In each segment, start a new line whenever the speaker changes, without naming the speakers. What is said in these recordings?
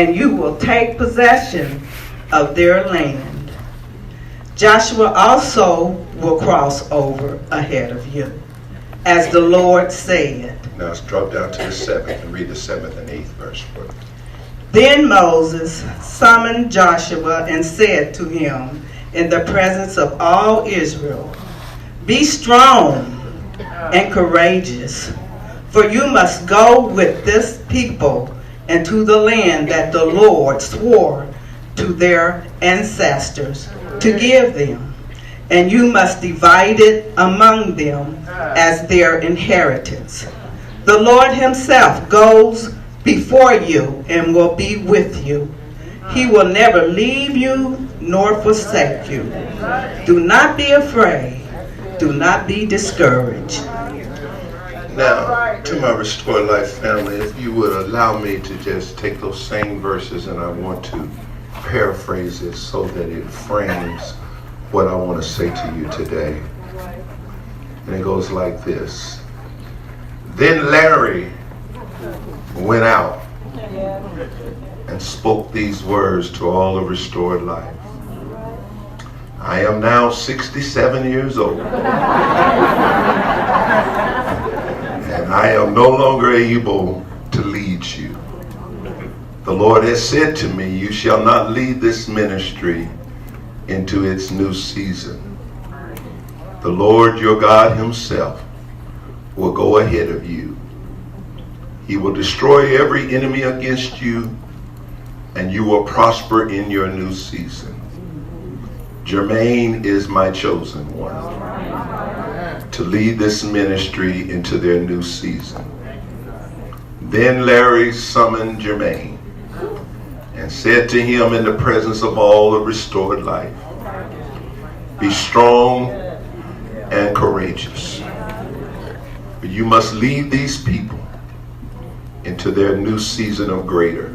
and you will take possession of their land. Joshua also will cross over ahead of you, as the Lord said.
Now let's drop down to the 7th and read the 7th and 8th verse for it.
Then Moses summoned Joshua and said to him in the presence of all Israel, "Be strong and courageous, for you must go with this people into the land that the Lord swore to their ancestors to give them, and you must divide it among them as their inheritance. The Lord himself goes before you and will be with you. He will never leave you nor forsake you. Do not be afraid. Do not be discouraged."
Now, to my Restore Life family, if you would allow me to just take those same verses and I want to paraphrase it so that it frames what I want to say to you today. And it goes like this. Then Larry went out and spoke these words to all of Restored Life. I am now 67 years old. And I am no longer able to lead you. The Lord has said to me, you shall not lead this ministry into its new season. The Lord your God himself will go ahead of you. He will destroy every enemy against you, and you will prosper in your new season. Jermaine is my chosen one to lead this ministry into their new season. Then Larry summoned Jermaine and said to him in the presence of all of Restored Life, be strong and courageous. For you must lead these people into their new season of greater.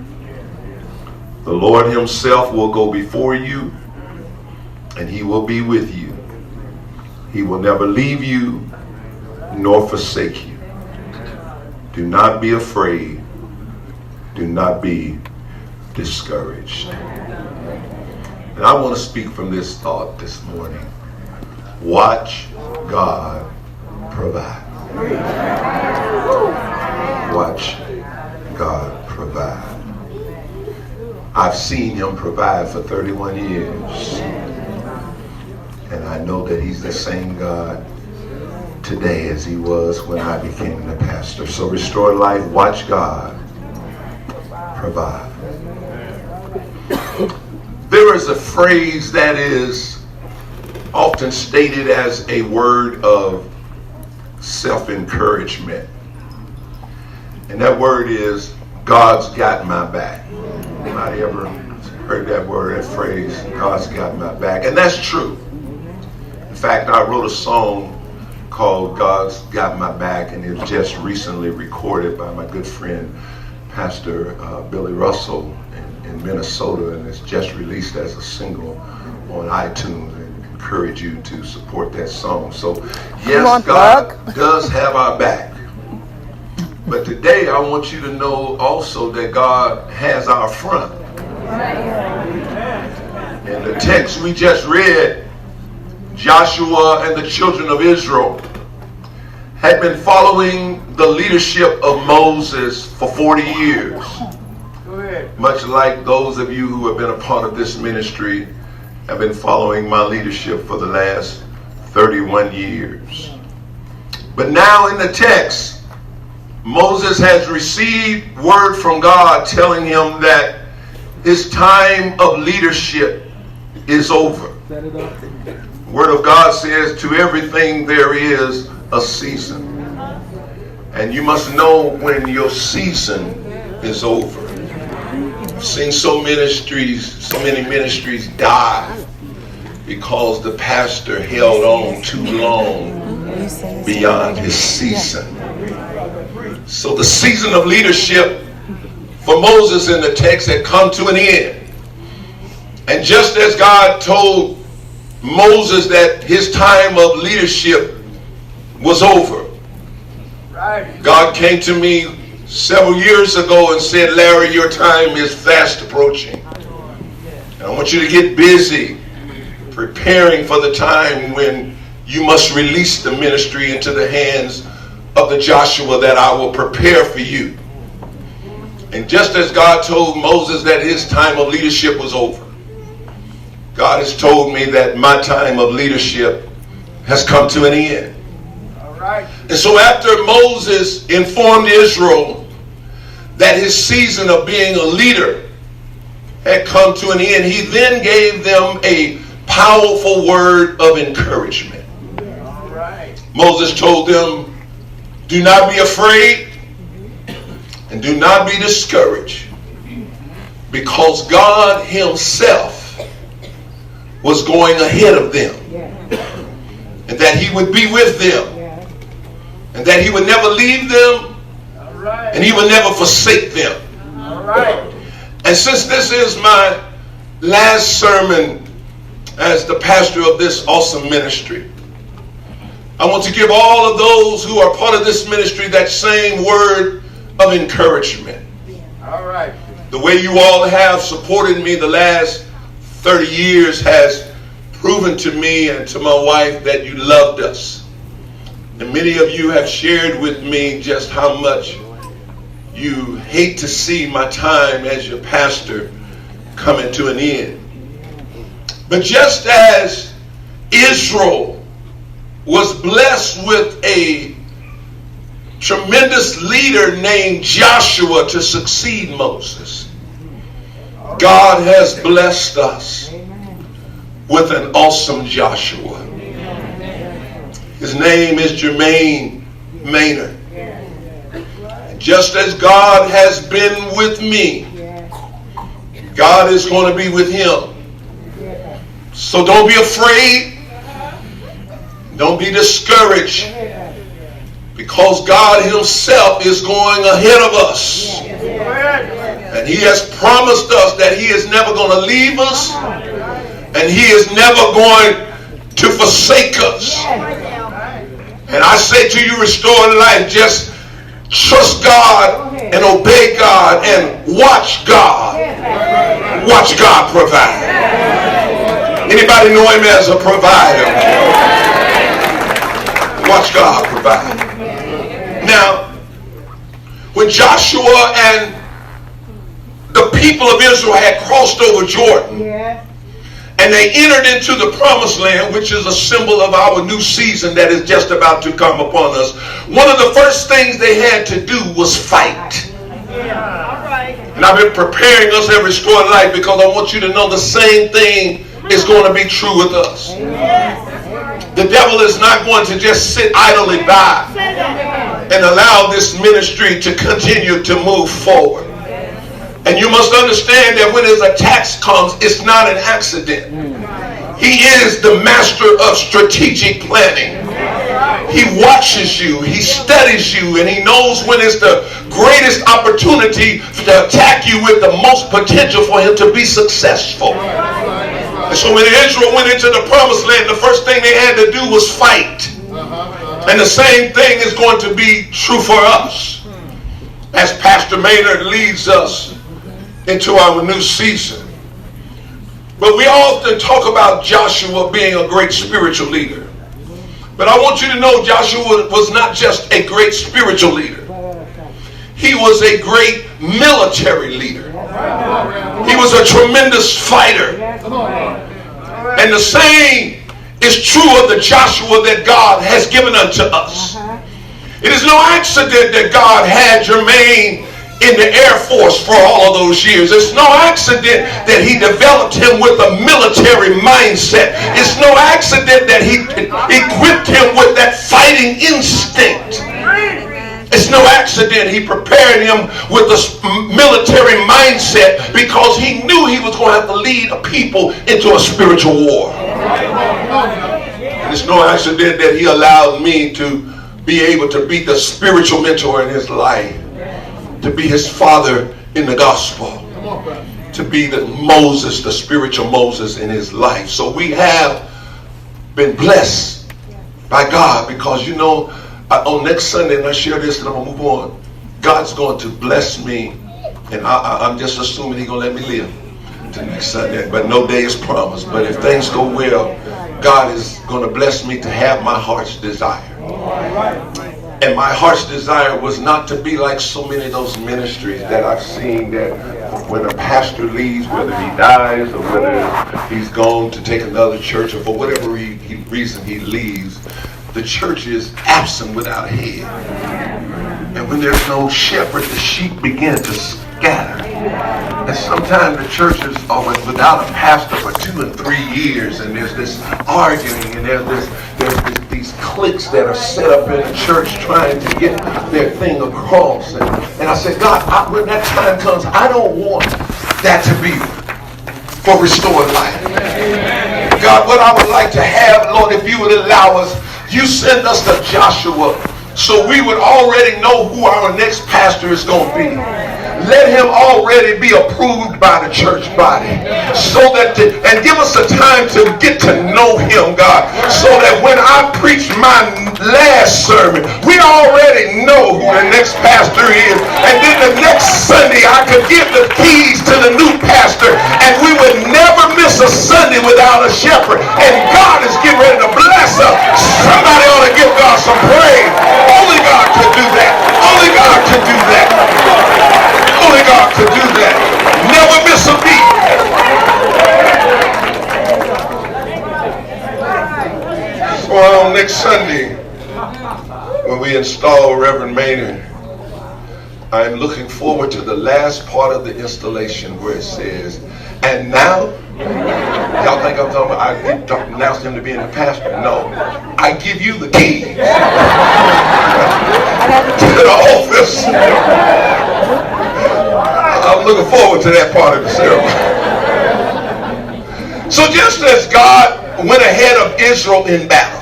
The Lord himself will go before you, and he will be with you. He will never leave you nor forsake you. Do not be afraid. Do not be discouraged. And I want to speak from this thought this morning. Watch God provide. Watch God provide. I've seen him provide for 31 years. And I know that he's the same God today as he was when I became the pastor. So Restore Life, watch God provide. There is a phrase that is often stated as a word of self-encouragement. And that word is, God's got my back. Anybody ever heard that word, that phrase, God's got my back? And that's true. In fact, I wrote a song called God's Got My Back, and it was just recently recorded by my good friend, Pastor Billy Russell in Minnesota, and it's just released as a single on iTunes. And encourage you to support that song. So, yes, God does have our back. But today, I want you to know also that God has our front. In the text we just read, Joshua and the children of Israel had been following the leadership of Moses for 40 years. Much like those of you who have been a part of this ministry have been following my leadership for the last 31 years. But now in the text, Moses has received word from God telling him that his time of leadership is over. The Word of God says, to everything there is a season. And you must know when your season is over. I've seen so many ministries die because the pastor held on too long beyond his season. So the season of leadership for Moses in the text had come to an end. And just as God told Moses that his time of leadership was over, God came to me several years ago and said, Larry, your time is fast approaching. And I want you to get busy preparing for the time when you must release the ministry into the hands of the Joshua that I will prepare for you. And just as God told Moses that his time of leadership was over, God has told me that my time of leadership has come to an end.
All right.
And so after Moses informed Israel that his season of being a leader had come to an end, he then gave them a powerful word of encouragement.
All right.
Moses told them, do not be afraid and do not be discouraged, because God himself was going ahead of them, and that he would be with them, and that he would never leave them, and he would never forsake them.
All right.
And since this is my last sermon as the pastor of this awesome ministry, I want to give all of those who are part of this ministry that same word of encouragement.
All right.
The way you all have supported me the last 30 years has proven to me and to my wife that you loved us. And many of you have shared with me just how much you hate to see my time as your pastor coming to an end. But just as Israel was blessed with a tremendous leader named Joshua to succeed Moses, God has blessed us with an awesome Joshua. His name is Jermaine Maynard. Just as God has been with me, God is going to be with him. So don't be afraid. Don't be discouraged, because God himself is going ahead of us. And he has promised us that he is never going to leave us, and he is never going to forsake us. And I say to you, restored life, just trust God and obey God and watch God. Watch God provide. Anybody know him as a provider? Watch God provide. Now, when Joshua and the people of Israel had crossed over Jordan, and they entered into the promised land, which is a symbol of our new season that is just about to come upon us, one of the first things they had to do was fight. And I've been preparing us every Restored Life because I want you to know the same thing is going to be true with us. The devil is not going to just sit idly by and allow this ministry to continue to move forward. And you must understand that when his attacks comes, it's not an accident. He is the master of strategic planning. He watches you, he studies you, and he knows when it's the greatest opportunity to attack you with the most potential for him to be successful. And so when Israel went into the promised land, the first thing they had to do was fight. And the same thing is going to be true for us as Pastor Maynard leads us into our new season. But we often talk about Joshua being a great spiritual leader. But I want you to know Joshua was not just a great spiritual leader. He was a great military leader. He was a tremendous fighter. And the same is true of the Joshua that God has given unto us. It is no accident that God had Jermaine in the Air Force for all of those years. It's no accident that he developed him with a military mindset. It's no accident that he equipped him with that fighting instinct. It's no accident he prepared him with a military mindset, because he knew he was going to have to lead a people into a spiritual war. And it's no accident that he allowed me to be able to be the spiritual mentor in his life, to be his father in the gospel, to be the Moses, the spiritual Moses in his life. So we have been blessed by God, because you know, on next Sunday, and I share this and I'm going to move on, God's going to bless me, and I'm just assuming He's going to let me live to next Sunday, but no day is promised. But if things go well, God is going to bless me to have my heart's desire. And my heart's desire was not to be like so many of those ministries that I've seen, that when a pastor leaves, whether he dies or whether he's gone to take another church, or for whatever reason he leaves, the church is absent without a head. And when there's no shepherd, the sheep begin to scatter. And sometimes the churches are without a pastor for 2 and 3 years, and there's this arguing, and there's these cliques that are set up in the church trying to get their thing across. And I said, God, when that time comes, I don't want that to be for restored life. God, what I would like to have, Lord, if you would allow us, you send us to Joshua so we would already know who our next pastor is going to be. Let him already be approved by the church body, so that and give us a time to get to know him, God, so that when I preach my last sermon, we already know who the next pastor is, and then the next Sunday I could give the keys to the new pastor, and we would never miss a Sunday without a shepherd. And God is getting ready to bless us. Somebody ought to give God some praise. Only God could do that. Only God could do that. Only God could do that. Never miss a beat. So on next Sunday, when we install Reverend Maynard, I'm looking forward to the last part of the installation where it says, and now, y'all think I'm talking about I announced him to being the pastor? No. I give you the keys to the office. I'm looking forward to that part of the ceremony. So just as God went ahead of Israel in battle,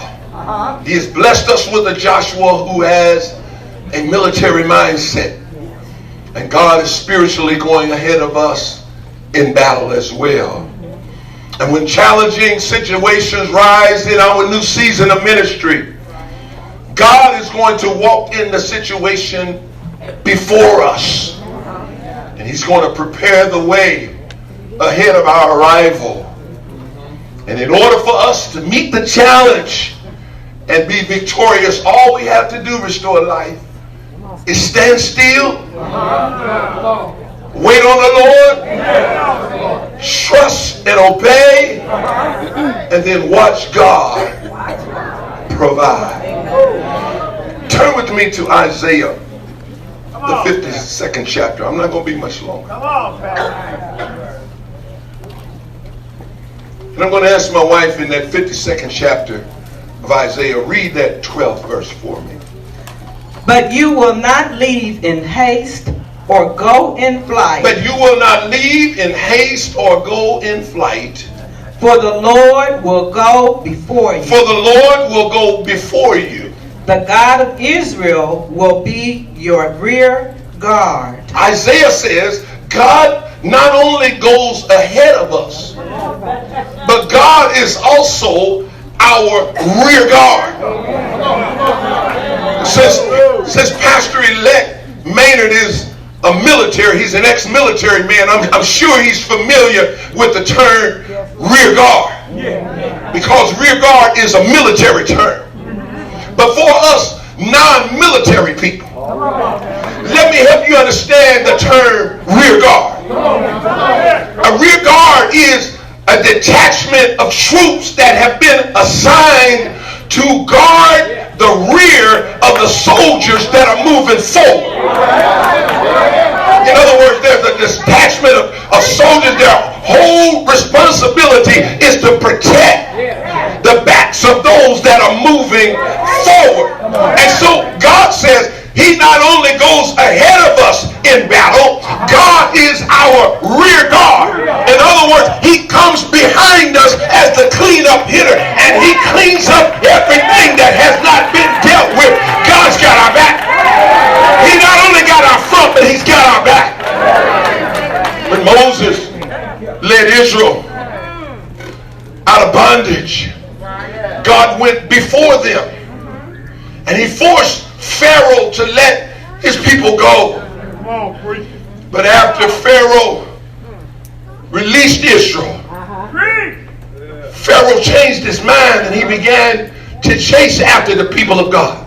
He has blessed us with a Joshua who has a military mindset. And God is spiritually going ahead of us in battle as well. And when challenging situations rise in our new season of ministry, God is going to walk in the situation before us. And He's going to prepare the way ahead of our arrival. And in order for us to meet the challenge and be victorious, all we have to do, Restore Life, is stand still, wait on the Lord, trust and obey, and then watch God provide. Turn with me to Isaiah, the 52nd chapter. I'm not going to be much longer.
Come on, Pastor.
And I'm going to ask my wife in that 52nd chapter of Isaiah, read that 12th verse for me.
But you will not leave in haste or go in flight.
But you will not leave in haste or go in flight.
For the Lord will go before you.
For the Lord will go before you.
The God of Israel will be your rear guard.
Isaiah says God not only goes ahead of us, but God is also our rear guard. Since Pastor-elect Maynard is a military, he's an ex-military man, I'm sure he's familiar with the term rear guard, because rear guard is a military term. But for us non-military people, let me help you understand the term rear guard. A rear guard is a detachment of troops that have been assigned to guard the rear of the soldiers that are moving forward. In other words, there's a detachment of soldiers. Their whole responsibility is to protect the backs of those that are moving forward. And so God says He not only goes ahead of us in battle, God is our rear guard. In other words, He comes behind us as the cleanup hitter, and He cleans up everything that has not been dealt with. God's got our back. He not only got our front, but He's got our back. When Moses led Israel out of bondage, God went before them, and He forced Pharaoh to let his people go. But after Pharaoh released Israel, Pharaoh changed his mind and he began to chase after the people of God.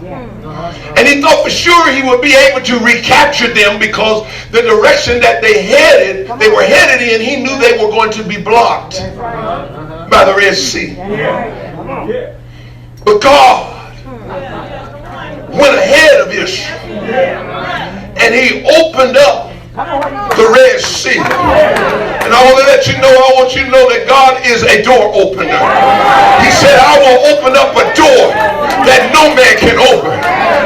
And he thought for sure he would be able to recapture them because the direction that they were headed in, he knew they were going to be blocked by the Red Sea. But God went ahead of Israel and he opened up the Red Sea. And I want to let you know, I want you to know that God is a door opener. He said, I will open up a door that no man can open.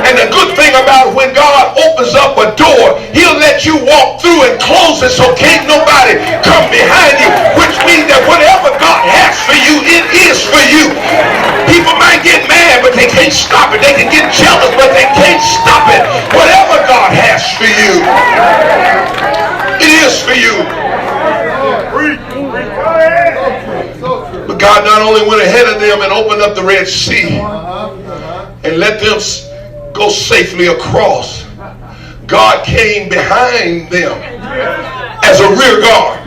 And the good thing about when God opens up a door, he'll let you walk through and close it so can't nobody come behind you, which means that whatever God has for you, it is for you. People might get mad, but they can't stop it. They can get jealous, but they can't stop it. Whatever God has for you, it is for you. But God not only went ahead of them and opened up the Red Sea and let them go safely across, God came behind them as a rear guard.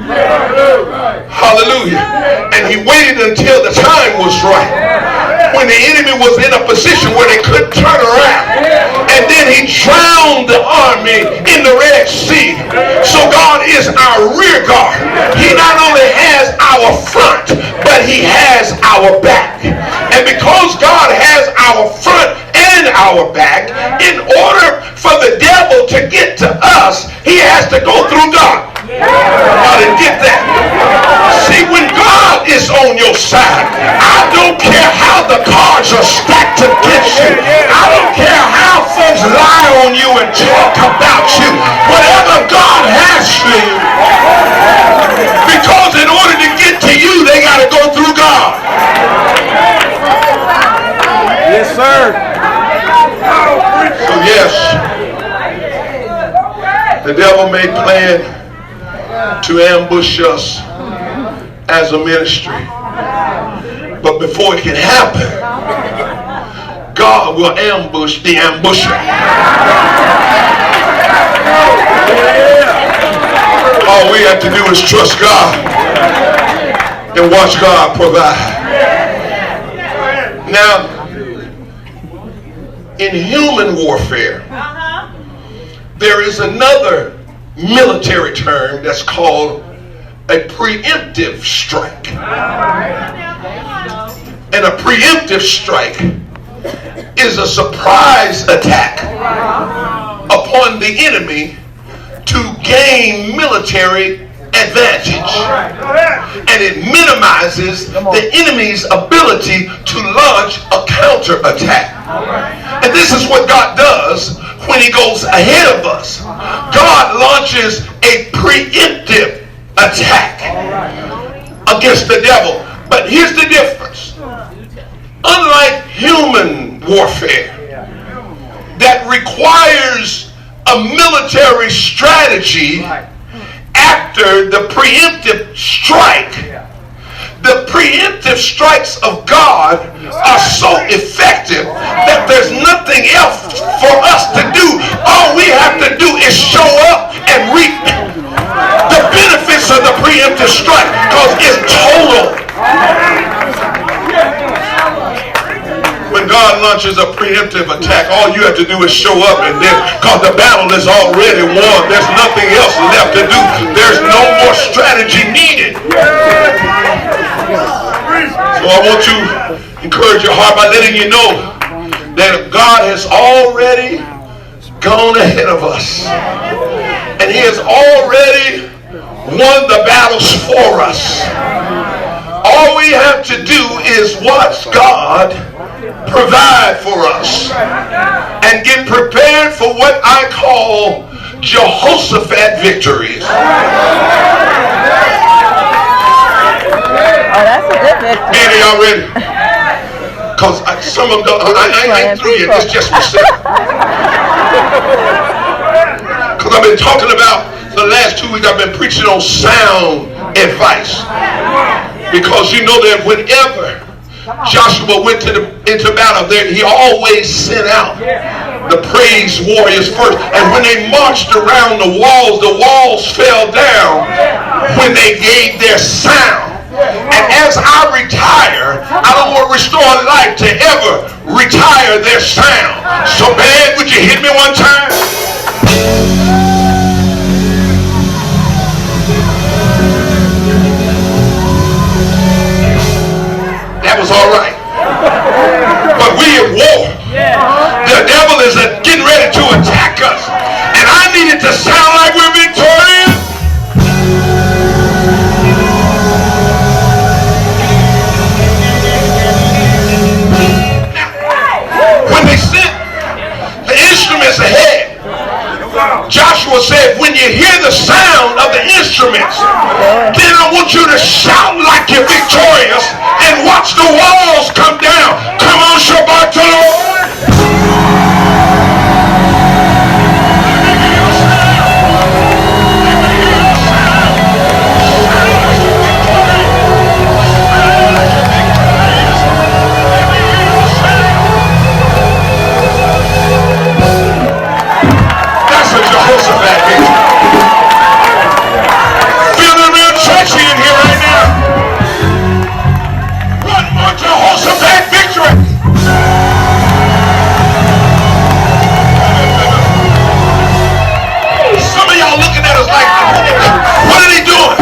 Hallelujah. And he waited until the time was right, when the enemy was in a position where they couldn't turn around. And then he drowned the army in the Red Sea. So God is our rear guard. He not only has our front, but he has our back. And because God has our front and our back, in order for the devil to get to us, he has to go through God. I didn't get that. See, when God is on your side, I don't care how the cards are stacked against you. I don't care how folks lie on you and talk about you. Whatever God has for you, because in order to get to you, they got to go through God.
Yes, sir.
So yes, the devil may plan to ambush us as a ministry, but before it can happen, God will ambush the ambusher. All we have to do is trust God and watch God provide. Now, in human warfare, there is another military term that's called a preemptive strike. And a preemptive strike is a surprise attack upon the enemy to gain military advantage. And it minimizes the enemy's ability to launch a counterattack. And this is what God does when he goes ahead of us. God launches a preemptive attack against the devil. But here's the difference. Unlike human warfare that requires a military strategy after the preemptive strike, the preemptive strikes of God are so effective that there's nothing else for us to do. All we have to do is show up and reap the benefits of the preemptive strike, because it's total. When God launches a preemptive attack, all you have to do is show up, and then, because the battle is already won, there's nothing else left to do. There's no more strategy needed. So I want to encourage your heart by letting you know that God has already gone ahead of us. And he has already won the battles for us. All we have to do is watch God provide for us and get prepared for what I call Jehoshaphat victories.
Oh, that's a good victory.
Any y'all ready? Because some of them, I ain't through yet. It's just myself. Because I've been talking about, the last 2 weeks I've been preaching on sound advice. Because you know that whenever Joshua went into battle there, he always sent out the praise warriors first. And when they marched around the walls fell down when they gave their sound. And as I retire, I don't want Restore Life to ever retire their sound. So band, would you hit me one time? That was all right. But we at war. The devil is getting ready to attack us. And I need it to sound like we're victorious. Now, when they sent the instruments ahead, Joshua said, when you hear the sound of the instruments, then I want you to shout like you're victorious and watch the walls come down. Come on, Shabbat to the Lord. That's a Jehoshaphat victory. Feeling real churchy in here right now. One more Jehoshaphat victory. Some of y'all looking at us like, what are they doing?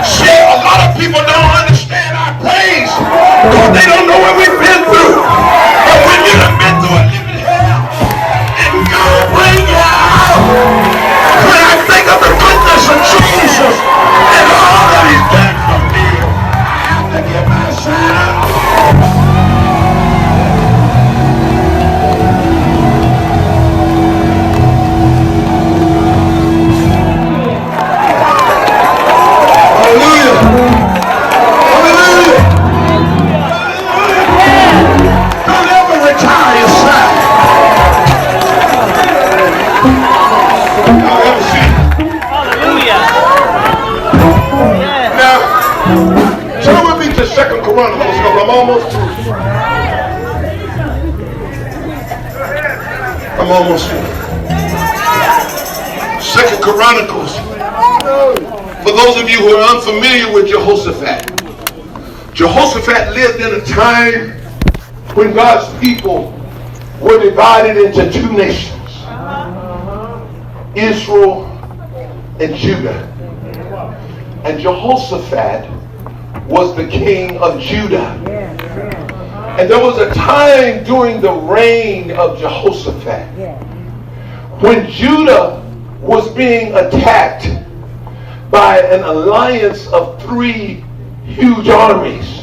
See, a lot of people don't understand our praise because they don't know what we've been through. But when you done been through a living hell and God bring you out, when I think of the goodness of Jesus and all that he's done for me, I have to give myself. Second Chronicles, I'm almost through. Second Chronicles. For those of you who are unfamiliar with Jehoshaphat, Jehoshaphat lived in a time when God's people were divided into two nations, Israel and Judah. And Jehoshaphat was the king of Judah. And there was a time during the reign of Jehoshaphat when Judah was being attacked by an alliance of three huge armies.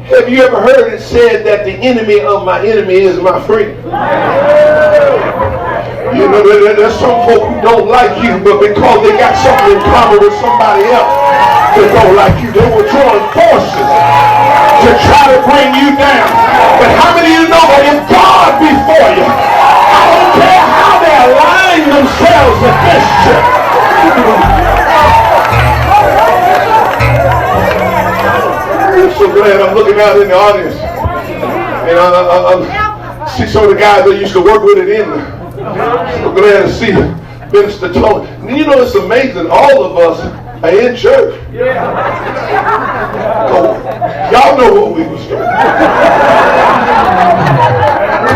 Have you ever heard it said that the enemy of my enemy is my friend? You know, there's some folk who don't like you, but because they got something in common with somebody else, they don't like you. They will join forces to try to bring you down. But how many of you know that if God be for you, I don't care how they align themselves against you. I'm so glad I'm looking out in the audience. And I see some of the guys that used to work with it in there. So glad to see Minister Tony. You know, it's amazing. All of us are in church. Y'all know what we was doing.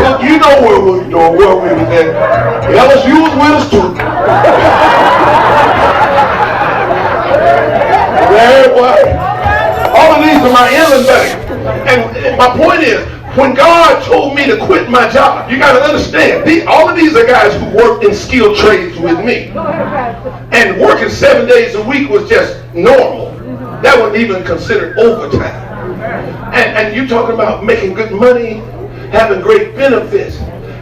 Look, you know where we were doing, where we was at. LSU was with us too. There it was. All of these are my inland buddies. And my point is, when God told me to quit my job, you got to understand, all of these are guys who worked in skilled trades with me. And working 7 days a week was just normal. That wasn't even considered overtime. And you talking about making good money, having great benefits.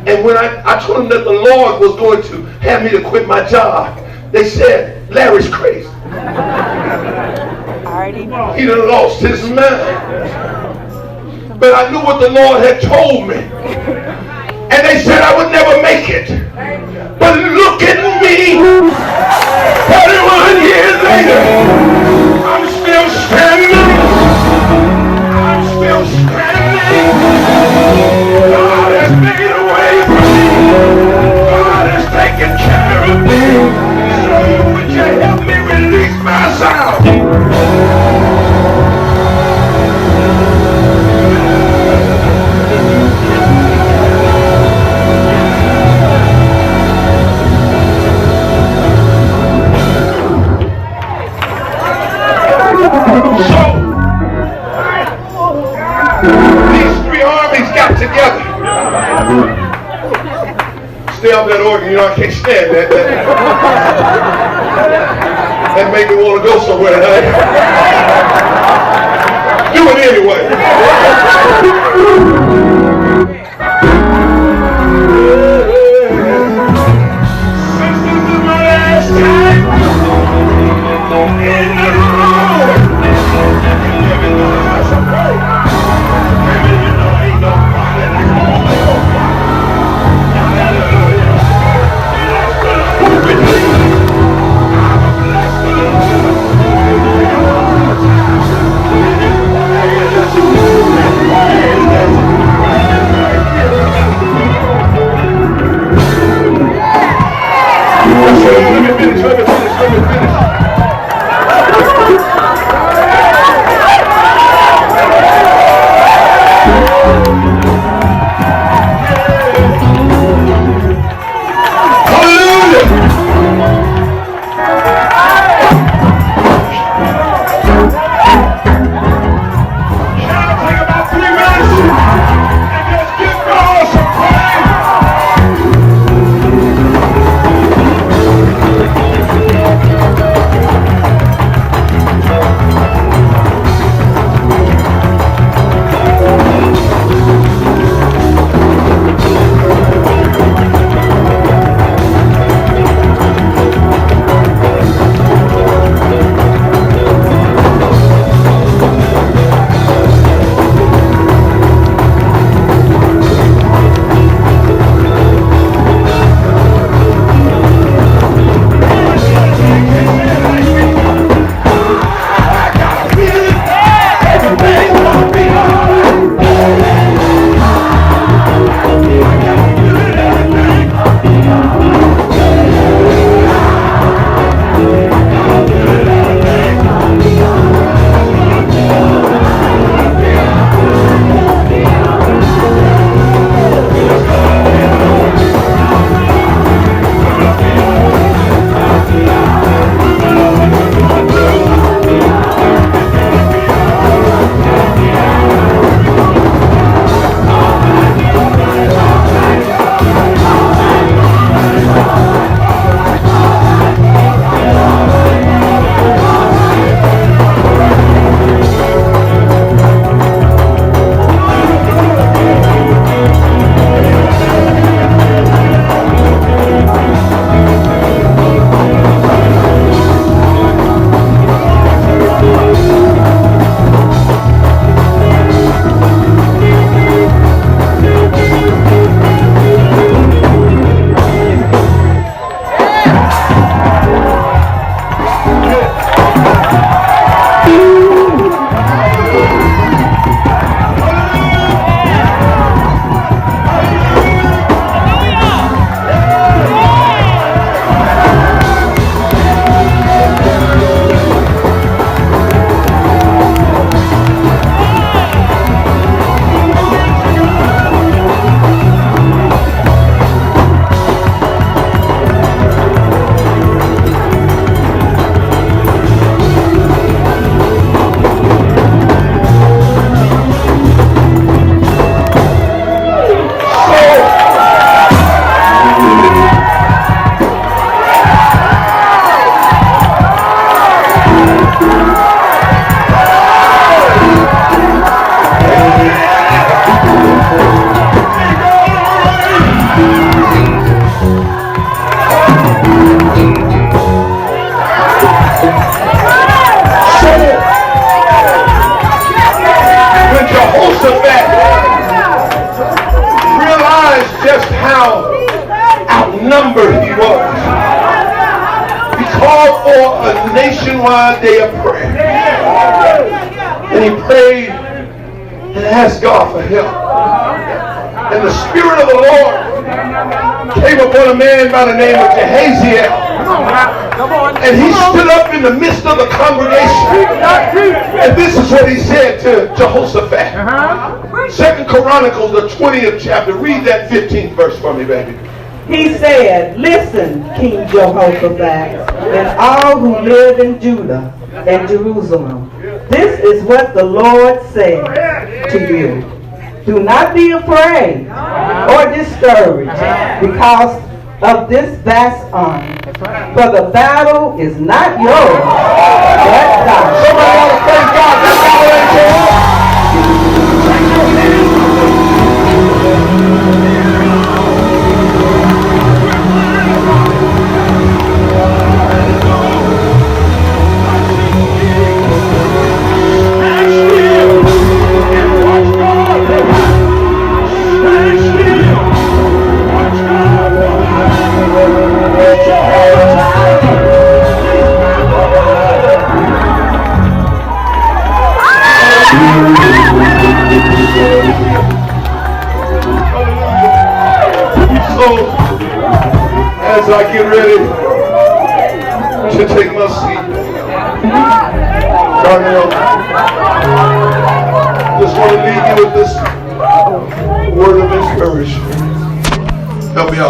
And when I told them that the Lord was going to have me to quit my job, they said, Larry's crazy. He done lost his mind. But I knew what the Lord had told me. And they said I would never make it. But look at me. 31 years later, I'm still standing. I'm So, these three armies got together. Stay off that organ, you know I can't stand that. That made me want to go somewhere. Do it anyway. Since this is my last time in the room, give it to us a break. Baby, you know ain't nobody like a Holy Ghost fire. Hallelujah. Bless the Lord with me. Bless the Lord. Let me finish. Nationwide day of prayer. And he prayed and asked God for help. And the Spirit of the Lord came upon a man by the name of Jehaziel. And he stood up in the midst of the congregation. And this is what he said to Jehoshaphat. 2 Chronicles, the 20th chapter. Read that 15th verse for me, baby.
He said, listen, King Jehoshaphat, and all who live in Judah and Jerusalem. This is what the Lord said to you. Do not be afraid or discouraged because of this vast army. For the battle is not yours, but God.
Somebody ought to thank God. That's all they as I get ready to take my seat, Darnell, just want to leave you with this word of encouragement. Help me out.